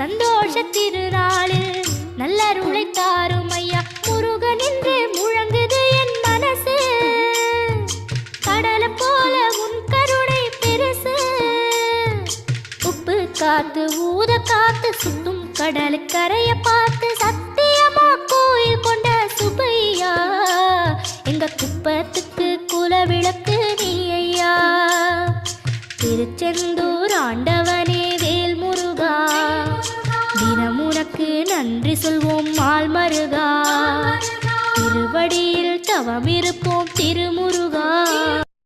சந்தோஷ திருநாளில் நல்லருளை தாரும் ஐயா முருகன் என்று முழங்குது என் மனசு கடலை போல உன் கருணை பெருசு உப்பு காத்து ஊத காத்து சுத்தும் கடலுக்கரைய பார்த்து சத்தியமா கோயில் கொண்ட சுபையா எங்க குப்பத்துக்கு குலவிளக்கு நீ ஐயா திருச்செந்தூர் ஆண்டவனே வேல் முருகா தினம் உனக்கு நன்றி சொல்வோம் மால் மருகா திருவடியில் தவம் இருப்போம் திருமுருகா